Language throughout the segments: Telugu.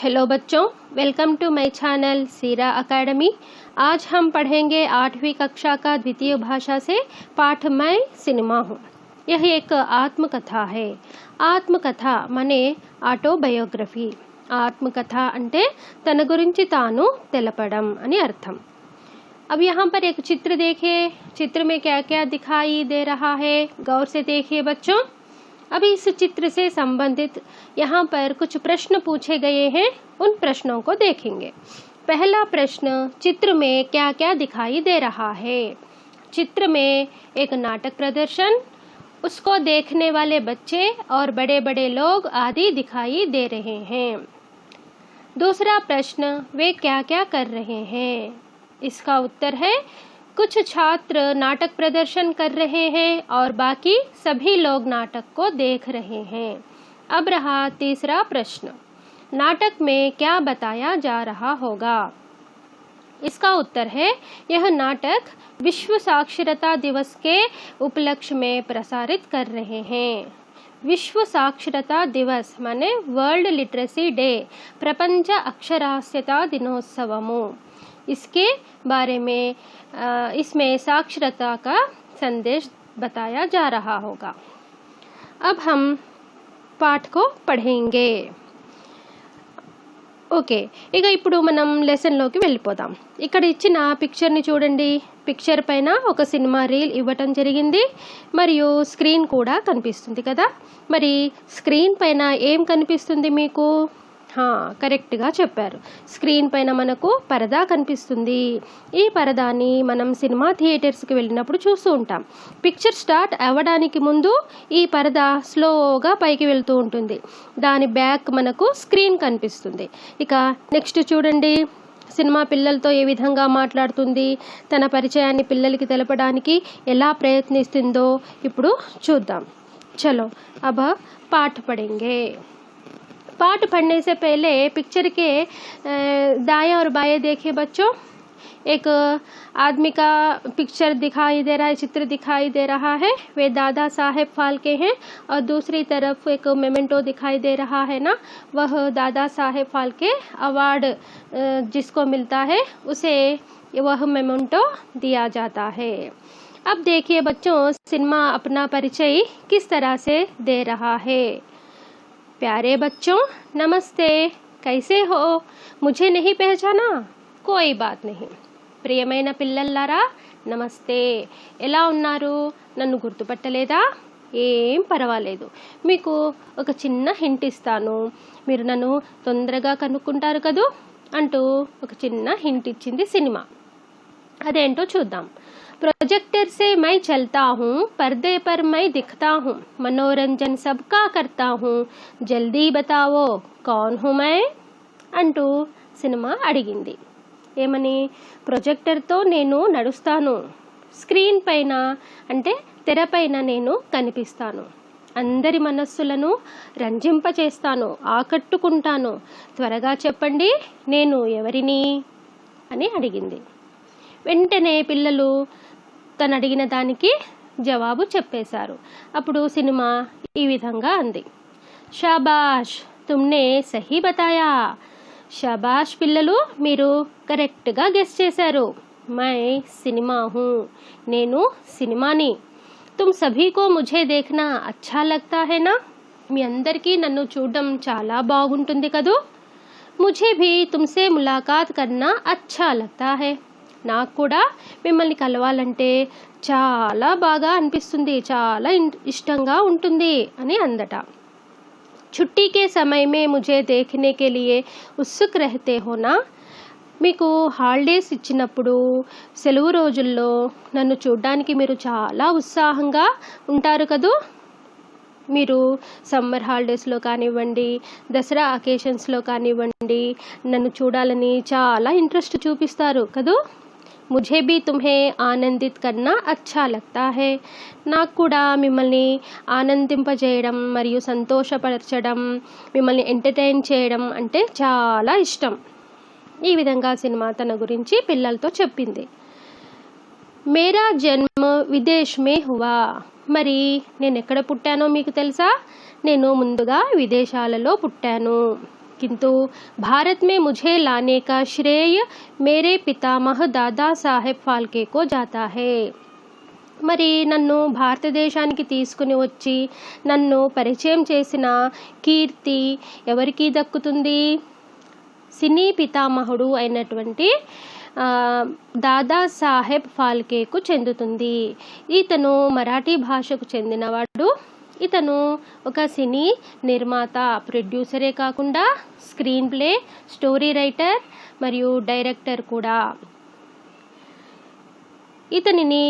हेलो बच्चों, welcome to my channel Sira academy. आज हम पढ़ेंगे 8वीं कक्षा का द्वितीय भाषा से पाठ मैं सिनेमा हूँ। यह एक आत्मकथा है। ఆత్మకథ మనే ఆటోబయోగ్రఫీ। ఆత్మకథ అంటే తన గురించి తాను తెలపడం అని అర్థం। अब यहाँ पर एक चित्र देखिए। चित्र में क्या क्या दिखाई दे रहा है, गौर से देखिए बच्चों। अब इस चित्र से संबंधित यहाँ पर कुछ प्रश्न पूछे गए हैं, उन प्रश्नों को देखेंगे। पहला प्रश्न, चित्र में क्या क्या दिखाई दे रहा है। चित्र में एक नाटक प्रदर्शन, उसको देखने वाले बच्चे और बड़े बड़े लोग आदि दिखाई दे रहे हैं। दूसरा प्रश्न, वे क्या क्या कर रहे हैं। इसका उत्तर है कुछ छात्र नाटक प्रदर्शन कर रहे हैं और बाकी सभी लोग नाटक को देख रहे हैं। अब रहा तीसरा प्रश्न, नाटक में क्या बताया जा रहा होगा। इसका उत्तर है यह नाटक विश्व साक्षरता दिवस के उपलक्ष्य में प्रसारित कर रहे हैं। विश्व साक्षरता दिवस माने वर्ल्ड लिटरेसी डे, प्रपंच अक्षरास्यता दिनोत्सवमु। इसके बारे में इसमें साक्षरता का संदेश बताया जा रहा होगा। अब हम पाठ को पढ़ेंगे। ఓకే, ఇక ఇప్పుడు మనం లెసన్లోకి వెళ్ళిపోదాం। ఇక్కడ ఇచ్చిన పిక్చర్ని చూడండి। పిక్చర్ పైన ఒక సినిమా రీల్ ఇవ్వటం జరిగింది మరియు స్క్రీన్ కూడా కనిపిస్తుంది కదా। మరి స్క్రీన్ పైన ఏం కనిపిస్తుంది మీకు? కరెక్ట్గా చెప్పారు। స్క్రీన్ పైన మనకు పరదా కనిపిస్తుంది। ఈ పరదాని మనం సినిమా థియేటర్స్కి వెళ్ళినప్పుడు చూస్తూ ఉంటాం। పిక్చర్ స్టార్ట్ అవ్వడానికి ముందు ఈ పరదా స్లోగా పైకి వెళ్తూ ఉంటుంది, దాని బ్యాక్ మనకు స్క్రీన్ కనిపిస్తుంది। ఇక నెక్స్ట్ చూడండి, సినిమా పిల్లలతో ఏ విధంగా మాట్లాడుతుంది, తన పరిచయాన్ని పిల్లలకి తెలపడానికి ఎలా ప్రయత్నిస్తుందో ఇప్పుడు చూద్దాం। చలో अब पाठ पढ़ेंगे। पाठ पढ़ने से पहले पिक्चर के दाएं और बाएं देखिए बच्चों। एक आदमी का पिक्चर दिखाई दे रहा है, चित्र दिखाई दे रहा है, वे दादा साहेब फाल्के हैं। और दूसरी तरफ एक मेमेंटो दिखाई दे रहा है ना, वह दादा साहेब फाल्के अवार्ड जिसको मिलता है उसे वह मेमेंटो दिया जाता है। अब देखिए बच्चों, सिनेमा अपना परिचय किस तरह से दे रहा है। प्यारे बच्चों नमस्ते, कैसे हो? मुझे नहीं पहचाना? कोई बात नहीं। ప్రియమైన పిల్లలారా నమస్తే, ఎలా ఉన్నారు? నన్ను గుర్తుపట్టలేదా? ఏం పర్వాలేదు, మీకు ఒక చిన్న హింట్ ఇస్తాను, మీరు నన్ను తొందరగా కనుక్కుంటారు కదూ అంటూ ఒక చిన్న హింట్ ఇచ్చింది సినిమా। అదేంటో చూద్దాం। प्रोजेक्टर से मैं चलता हूँ, पर्दे पर मैं दिखता हूँ, मनोरंजन सबका करता हूँ, जल्दी बताओ कौन हूँ मैं అంటూ సినిమా అడిగింది। ఏమని? ప్రొజెక్టర్తో నేను నడుస్తాను, స్క్రీన్ పైన అంటే తెరపైన నేను కనిపిస్తాను, అందరి మనస్సులను రంజింపచేస్తాను, ఆకట్టుకుంటాను, త్వరగా చెప్పండి నేను ఎవరిని అని అడిగింది। వెంటనే పిల్లలు తను అడిగిన దానికి జవాబు చెప్పేశారు। అప్పుడు సినిమా ఈ విధంగా అంది, షాబాష్ తుమ్నే సహీ బతాయా। షాబాష్ పిల్లలు, మీరు కరెక్ట్గా గెస్ చేశారు। మై సినిమా హూ, నేను సినిమాని। తుమ్ సభీ కో ముఝే దేఖ్నా అచ్చా లగ్తా హై నా, మీ అందరికీ నన్ను చూడడం చాలా బాగుంటుంది కదూ। ముఝే భీ తుమ్సే ములాకాత్ కర్నా అచ్చా లగ్తా హై, నాకు కూడా మిమ్మల్ని కలవాలంటే చాలా బాగా అనిపిస్తుంది, చాలా ఇష్టంగా ఉంటుంది అని అందట। छुट्टी के समय में मुझे देखने के लिए उत्सुक रहते हो ना, మీకు హాలిడేస్ ఇచ్చినప్పుడు సెలవు రోజుల్లో నన్ను చూడడానికి మీరు చాలా ఉత్సాహంగా ఉంటారు కదూ। మీరు సమ్మర్ హాలిడేస్లో కానివ్వండి, దసరా అకేషన్స్లో కానివ్వండి, నన్ను చూడాలని చాలా ఇంట్రెస్ట్ చూపిస్తారు కదూ। मुझे भी तुम्हें ఆనందిత్ కన్నా అచ్చా లగ్తా హై, నాకు కూడా మిమ్మల్ని ఆనందింపజేయడం మరియు సంతోషపరచడం, మిమ్మల్ని ఎంటర్టైన్ చేయడం అంటే చాలా ఇష్టం। ఈ విధంగా సినిమా తన గురించి పిల్లలతో చెప్పింది। మేరా జన్మ విదేశ్ మే హువా, మరి నేను ఎక్కడ పుట్టానో మీకు తెలుసా? నేను ముందుగా విదేశాలలో పుట్టాను। किंतु भारत में मुझे लाने का श्रेय मेरे पितामह दादा साहेब फाल्के को जाता है। మరి నన్ను భారతదేశానికి తీసుకుని వచ్చి నన్ను పరిచయం చేసిన కీర్తి ఎవరికి దక్కుతుంది? సినీ పితామహుడు అయినటువంటి దాదా సాహెబ్ ఫాల్కేకు చెందుతుంది. ఇతను మరాఠీ భాషకు చెందినవాడు. ఇతను ఒక సినీ నిర్మాత, ప్రొడ్యూసరే కాకుండా స్క్రీన్ ప్లే, స్టోరీ రైటర్ మరియు డైరెక్టర్ కూడా. ఇతనిని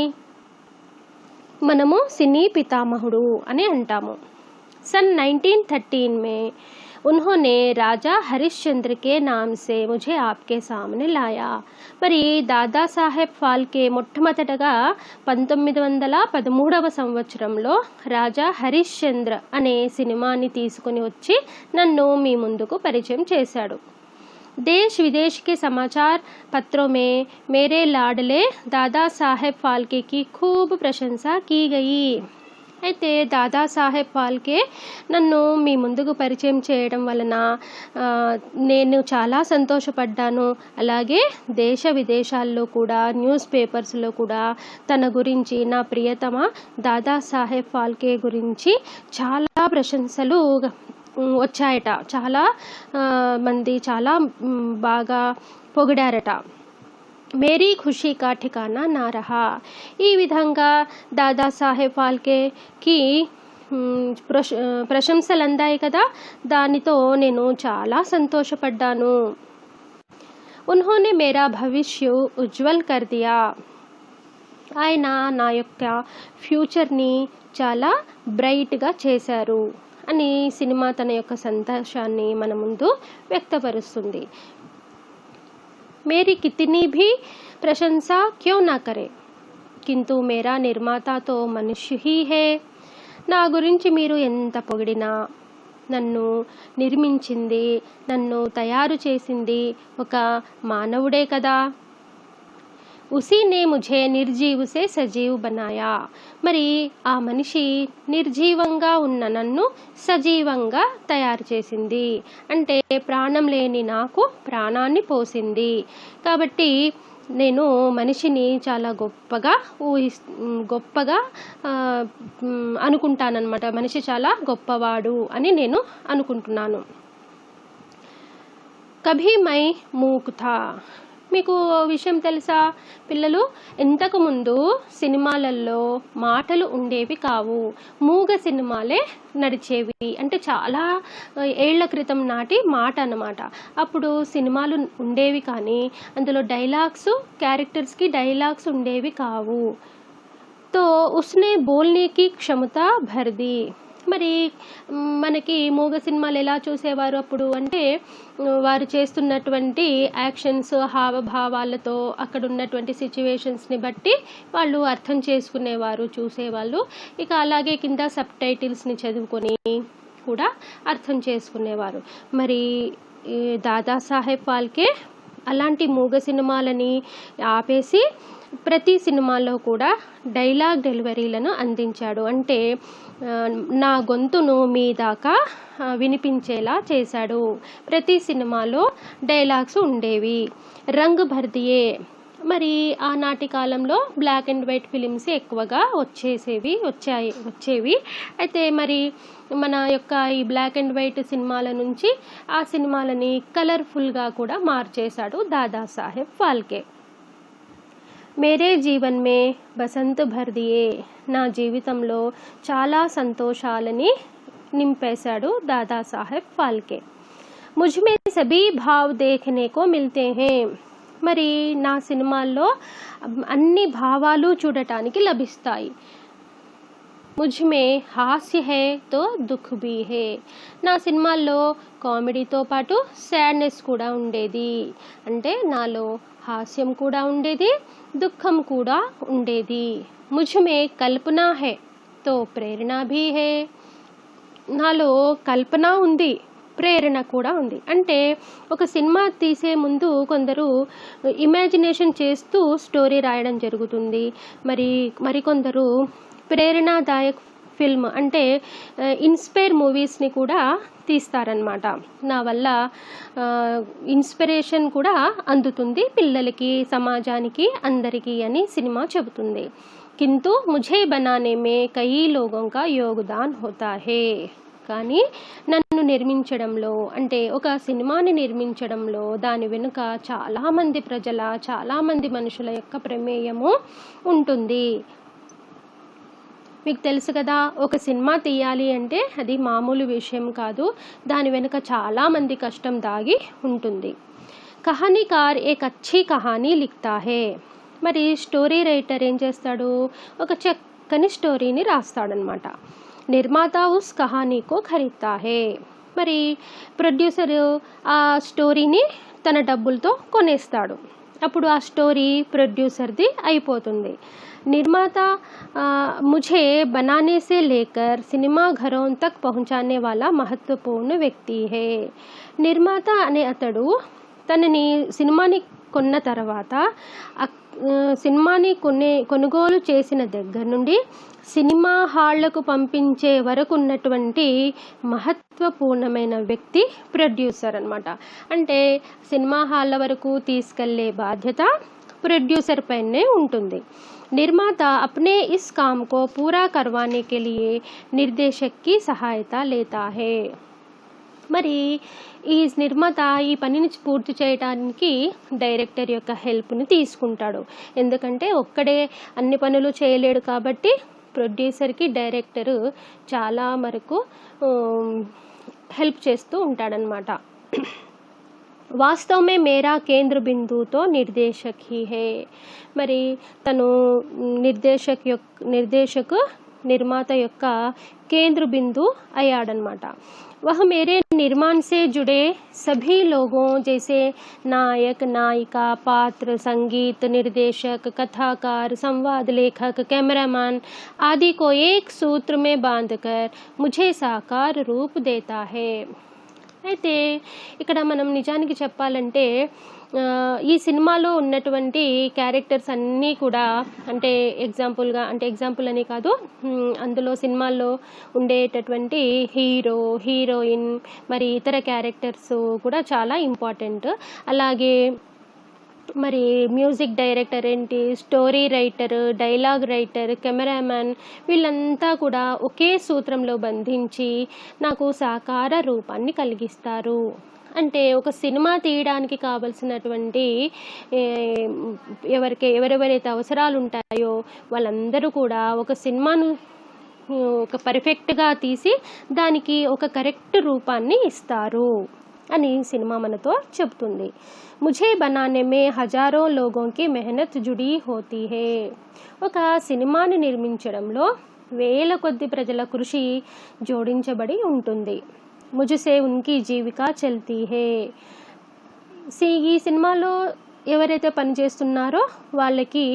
మనము సినీ పితామహుడు అని అంటాము. सन 1913 में उन्होंने राजा हरिश्चंद्र के नाम से मुझे आपके सामने लाया. మరి దాదా సాహెబ్ ఫాల్కే మొట్టమొదటగా 1913వ సంవత్సరంలో రాజా హరిశ్చంద్ర అనే సినిమాని తీసుకుని వచ్చి నన్ను మీ ముందుకు పరిచయం చేశాడు. देश विदेश के समाचार पत्रों में मेरे लाडले दादा साहेब फाल्के की खूब प्रशंसा की गई. అయితే దాదా సాహెబ్ ఫాల్కే నన్ను మీ ముందుకు పరిచయం చేయడం వలన నేను చాలా సంతోషపడ్డాను. అలాగే దేశ విదేశాల్లో కూడా, న్యూస్ పేపర్స్లో కూడా తన గురించి, నా ప్రియతమ దాదా సాహెబ్ ఫాల్కే గురించి చాలా ప్రశంసలు వచ్చాయట. చాలా మంది చాలా బాగా పొగిడారట. మేరీ ఖుషీ కా ఠికానా నా రహా. ఈ విధంగా దాదా సాహెబ్ ఫాల్కేకి ప్రశంసలు అందాయి కదా, దానితో నేను చాలా సంతోషపడ్డాను. ఉన్హోనే మేరా భవిష్య ఉజ్వల్ కర్ దియా. ఆయన నా యొక్క ఫ్యూచర్ని చాలా బ్రైట్గా చేశారు అని సినిమా తన యొక్క సంతోషాన్ని మన ముందు వ్యక్తపరుస్తుంది. मेरी कितनी भी प्रशंसा क्यों ना करे, किंतु मेरा निर्माता तो मनुष्य ही है. నా గురించి మీరు ఎంత పొగిడినా, నన్ను నిర్మించింది, నన్ను తయారు చేసింది ఒక మానవుడే కదా. ఉసీ నే ముఝే నిర్జీవ్ సే సజీవ్ బనాయా. మరి ఆ మనిషి నిర్జీవంగా ఉన్న నన్ను సజీవంగా తయారు చేసింది. అంటే ప్రాణం లేని నాకు ప్రాణాన్ని పోసింది. కాబట్టి నేను మనిషిని చాలా గొప్పగా అనుకుంటానన్నమాట. మనిషి చాలా గొప్పవాడు అని నేను అనుకుంటున్నాను. కభీ మై మూక్ థా. మీకు విషయం తెలుసా పిల్లలు, ఇంతకుముందు సినిమాలలో మాటలు ఉండేవి కావు, మూగ సినిమాలే నడిచేవి. అంటే చాలా ఏళ్ల క్రితం నాటి మాట అన్నమాట. అప్పుడు సినిమాలు ఉండేవి కానీ అందులో డైలాగ్స్, క్యారెక్టర్స్కి డైలాగ్స్ ఉండేవి కావు. తో ఉస్నే బోల్నే కి క్షమత భర్ ది. మరి మనకి మూగ సినిమాలు ఎలా చూసేవారు అప్పుడు అంటే, వారు చేస్తున్నటువంటి యాక్షన్స్, హావభావాలతో అక్కడ ఉన్నటువంటి సిచ్యువేషన్స్ని బట్టి వాళ్ళు అర్థం చేసుకునేవారు, చూసేవాళ్ళు. ఇక అలాగే కింద సబ్ టైటిల్స్ని చదువుకొని కూడా అర్థం చేసుకునేవారు. మరి దాదా సాహెబ్ ఫాల్కే అలాంటి మూగ సినిమాలని ఆపేసి ప్రతి సినిమాలో కూడా డైలాగ్ డెలివరీలను అందించాడు. అంటే నా గొంతును మీ దాకా వినిపించేలా చేశాడు. ప్రతి సినిమాలో డైలాగ్స్ ఉండేవి. రంగ్ భర్దియే. మరి ఆనాటి కాలంలో బ్లాక్ అండ్ వైట్ ఫిలిమ్స్ ఎక్కువగా వచ్చేవి. అయితే మరి మన యొక్క ఈ బ్లాక్ అండ్ వైట్ సినిమాల నుంచి ఆ సినిమాలని కలర్ఫుల్గా కూడా మార్చేశాడు దాదా సాహెబ్ ఫాల్కే. మేరే జీవన్ మే బసంత్ భర్ దియే. నా జీవితంలో చాలా సంతోషాలని నింపేశాడు దాదా సాహెబ్ ఫాల్కే. ముజ్మే సభీ భావ్ దేఖనే కో మిల్తే హే. మరి నా సినిమాల్లో అన్ని భావాలు చూడటానికి లభిస్తాయి. ముజ్మే హాస్య హే తో దుఃఖ్ భీ హే. నా సినిమాల్లో కామెడీతో పాటు సాడ్నెస్ కూడా ఉండేది. అంటే నాలో హాస్యం కూడా ఉండేది, దుఃఖం కూడా ఉండేది. ముజ్మే కల్పనా హే తో ప్రేరణ భీ హే. నాలో కల్పన ఉంది, ప్రేరణ కూడా ఉంది. అంటే ఒక సినిమా తీసే ముందు కొందరు ఇమాజినేషన్ చేస్తూ స్టోరీ రాయడం జరుగుతుంది. మరికొందరు ప్రేరణాదాయక ఫిల్మ్ అంటే ఇన్స్పైర్ మూవీస్ని కూడా తీస్తారనమాట. నా వల్ల ఇన్స్పిరేషన్ కూడా అందుతుంది పిల్లలకి, సమాజానికి, అందరికీ అని సినిమా చెబుతుంది. కింతు ముఝే బనానే మే కయి లోగోं का योगदान होता है. కానీ నన్ను నిర్మించడంలో, అంటే ఒక సినిమాని నిర్మించడంలో దాని వెనుక చాలామంది ప్రజల, చాలామంది మనుషుల యొక్క ప్రమేయము ఉంటుంది. మీకు తెలుసు కదా, ఒక సినిమా తీయాలి అంటే అది మామూలు విషయం కాదు. దాని వెనుక చాలామంది కష్టం దాగి ఉంటుంది. కహానీకార్ ఏక్ అచ్చి కహానీ లిఖతా హే. మరి స్టోరీ రైటర్ ఏం చేస్తాడు, ఒక చక్కని స్టోరీని రాస్తాడనమాట. నిర్మాత ఉస్ కహానీకో ఖరీద్తా హే. మరి ప్రొడ్యూసర్ ఆ స్టోరీని తన డబ్బులతో కొనేస్తాడు. అప్పుడు ఆ స్టోరీ ప్రొడ్యూసర్ది అయిపోతుంది. నిర్మాత मुझे बनाने से लेकर सिनेमा घरों तक पहुंचाने वाला महत्वपूर्ण వ్యక్తి హే. నిర్మాత అనే అతడు తనని సినిమాని కొన్న తర్వాత సినిమాని కొనుగోలు చేసిన దగ్గర నుండి సినిమా హాళ్లకు పంపించే వరకు ఉన్నటువంటి మహత్వపూర్ణమైన వ్యక్తి ప్రొడ్యూసర్ అన్నమాట. అంటే సినిమా హాళ్ళ వరకు తీసుకెళ్లే బాధ్యత प्रोड्यूसर पहने ఉంటుంది. निर्माता अपने इस काम को पूरा करवाने के लिए निर्देशक की सहायता लेता है. మరి ఈ నిర్మాత ఈ పనిని పూర్తి చేయడానికి డైరెక్టర్ యొక్క హెల్ప్ని తీసుకుంటాడు. ఎందుకంటే ఒక్కడే అన్ని పనులు చేయలేడు కాబట్టి ప్రొడ్యూసర్కి డైరెక్టర్ చాలా వరకు హెల్ప్ చేస్తూ ఉంటాడనమాట. వాస్తవ మే మేరా కేంద్ర బిందుతో నిర్దేశక్ హీ హే. మరి తను నిర్మాత యొక్క కేంద్ర బిందు అయ్యాడనమాట. वह मेरे निर्माण से जुड़े सभी लोगों जैसे नायक, नायिका, पात्र, संगीत निर्देशक, कथाकार, संवाद लेखक, कैमरामैन आदि को एक सूत्र में बांधकर मुझे साकार रूप देता है. అయితే ఇక్కడ మనం నిజానికి చెప్పాలంటే ఈ సినిమాలో ఉన్నటువంటి క్యారెక్టర్స్ అన్నీ కూడా, అంటే ఎగ్జాంపుల్ అని కాదు, అందులో సినిమాల్లో ఉండేటటువంటి హీరో, హీరోయిన్, మరి ఇతర క్యారెక్టర్స్ కూడా చాలా ఇంపార్టెంట్. అలాగే మరి మ్యూజిక్ డైరెక్టర్ ఏంటి, story writer, dialogue writer, cameraman, వీళ్ళంతా కూడా ఒకే సూత్రంలో బంధించి నాకు సాకార రూపాన్ని కలిగిస్తారు. అంటే ఒక సినిమా తీయడానికి కావలసినటువంటి ఎవరెవరైతే అవసరాలు ఉంటాయో వాళ్ళందరూ కూడా ఒక సినిమాను ఒక పర్ఫెక్ట్గా తీసి దానికి ఒక కరెక్ట్ రూపాన్ని ఇస్తారు అని సినిమా మనతో చెప్తుంది. ముఝే బనానే మే హజారో లోగోं की मेहनत जुड़ी होती है. ఒక సినిమాని నిర్మించడంలో వేల కొద్ది ప్రజల కృషి జోడించబడి ఉంటుంది. ముझसे उनकी జీవికా చల్తీ హే. ఈ సినిమాలో ఎవరైతే పనిచేస్తున్నారో వాళ్ళకి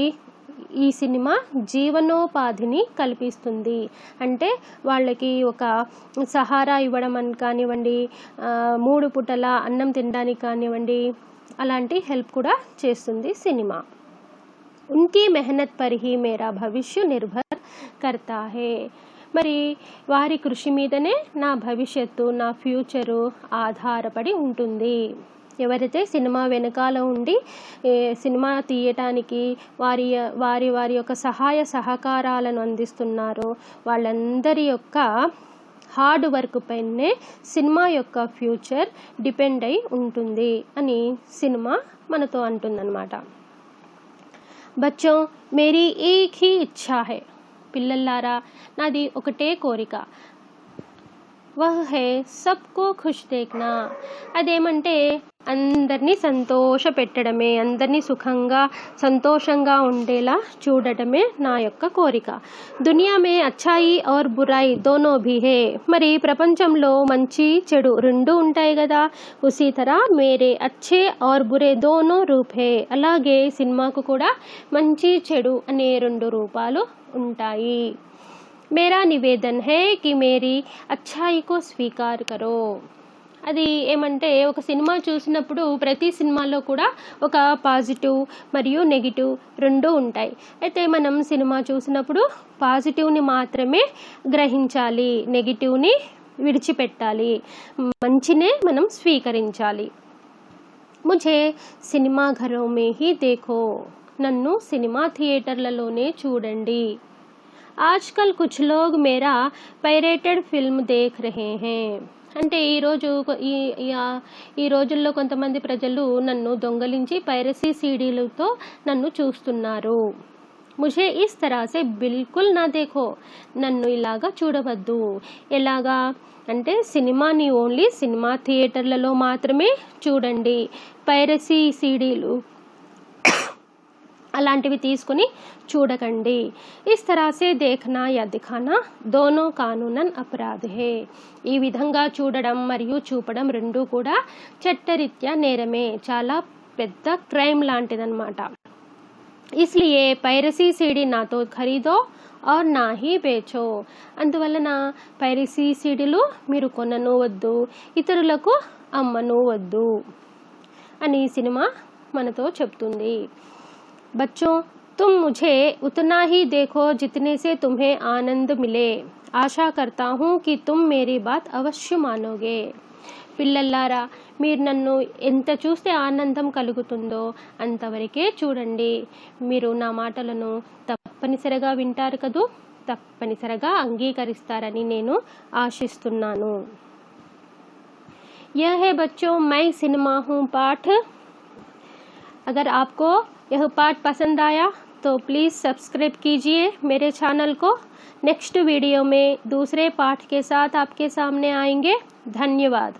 ఈ సినిమా జీవనోపాధిని కల్పిస్తుంది. అంటే వాళ్ళకి ఒక సహారా ఇవ్వడం అని కానివ్వండి, 3 పూటల అన్నం తినడానికి కానివ్వండి, అలాంటి హెల్ప్ కూడా చేస్తుంది సినిమా. ఉన్కీ మెహనత్ పర్ హీ మేరా భవిష్య నిర్భర్ కర్తా హే. మరి వారి కృషి మీదనే నా భవిష్యత్తు, నా ఫ్యూచరు ఆధారపడి ఉంటుంది. ఎవరైతే సినిమా వెనకాల ఉండి సినిమా తీయటానికి వారి యొక్క సహాయ సహకారాలను అందిస్తున్నారో వాళ్ళందరి యొక్క హార్డ్ వర్క్ పైనే సినిమా యొక్క ఫ్యూచర్ డిపెండ్ అయి ఉంటుంది అని సినిమా మనతో అంటుందన్నమాట. బచ్చో మేరీ ఏక్ హీ ఇచ్ఛా హై. పిల్లల్లారా, నాది ఒకటే కోరిక. వహ్ హే సబ్కో ఖుష్ దేఖ్నా. అదేమంటే అందరినీ సంతోష పెట్టడమే, అందరినీ సుఖంగా సంతోషంగా ఉండేలా చూడటమే నా యొక్క కోరిక. దునియా మే అచ్చాయి ఔర్ బురాయి దోనో భీ హే. మరి ప్రపంచంలో మంచి చెడు రెండు ఉంటాయి కదా. ఉసీ తరా మేరే అచ్చే ఔర్ బురే దోనో రూప్ హే. అలాగే సినిమాకు కూడా మంచి చెడు అనే 2 రూపాలు ఉంటాయి. మేరా నివేదన్ హే కి మేరీ అచ్చాయి కో స్వీకార్ కరో. అది ఏమంటే ఒక సినిమా చూసినప్పుడు ప్రతి సినిమాలో కూడా ఒక పాజిటివ్ మరియు నెగిటివ్ రెండు ఉంటాయి. అయితే మనం సినిమా చూసినప్పుడు పాజిటివ్ని మాత్రమే గ్రహించాలి, నెగిటివ్ని విడిచిపెట్టాలి, మంచినే మనం స్వీకరించాలి. ముझे సినిమా ఘరోं में ही देखो, నన్ను సినిమా థియేటర్లలోనే చూడండి. ఆజ్కల్ కుచ్ లోగ్ మేరా పైరేటెడ్ ఫిల్మ్ దేఖ్ రహే हैं. అంటే ఈ రోజుల్లో కొంతమంది ప్రజలు నన్ను దొంగలించి పైరసీ సీడీలతో నన్ను చూస్తున్నారు. ముझे इस तरह से बिल्कुल ना देखो, నన్ను ఇలాగా చూడవద్దు. ఎలాగా అంటే సినిమాని ఓన్లీ సినిమా థియేటర్లలో మాత్రమే చూడండి, పైరసీ సీడీలు అలాంటివి తీసుకుని చూడకండి. ఇస్ తరాసే దేఖనా యా దిఖానా దోనో కానూనన్ అపరాధ్ హే. ఈ విధంగా చూడడం మరియు చూపడం రెండూ కూడా చట్టరీత్యా నేరమే, చాలా పెద్ద క్రైమ్ లాంటిదన్నమాట. ఇస్లియే పైరసీ సీడీ నా తో ఖరీదో और ना ही बेचो. అందువలన పైరసీ సీడీలు మీరు కొనను వద్దు, ఇతరులకు అమ్మను వద్దు అని సినిమా మనతో చెప్తుంది. बच्चों, तुम मुझे उतना ही देखो जितने से तुम्हें आनंद मिले. आशा करता हूँ कि तुम मेरी बात अवश्य मानोगे. పిల్లల్లారా, మీరు నన్ను ఎంత చూస్తే ఆనందం కలుగుతుందో అంతవరకే చూడండి. మీరు నా మాటలను తప్పనిసరిగా వింటారు కదూ, తప్పనిసరిగా అంగీకరిస్తారని నేను ఆశిస్తున్నాను. यह है बच्चों मैं सिनेमा हूँ पाठ. अगर आपको यह पाठ पसंद आया तो प्लीज़ सब्सक्राइब कीजिए मेरे चैनल को. नेक्स्ट वीडियो में दूसरे पाठ के साथ आपके सामने आएंगे. धन्यवाद.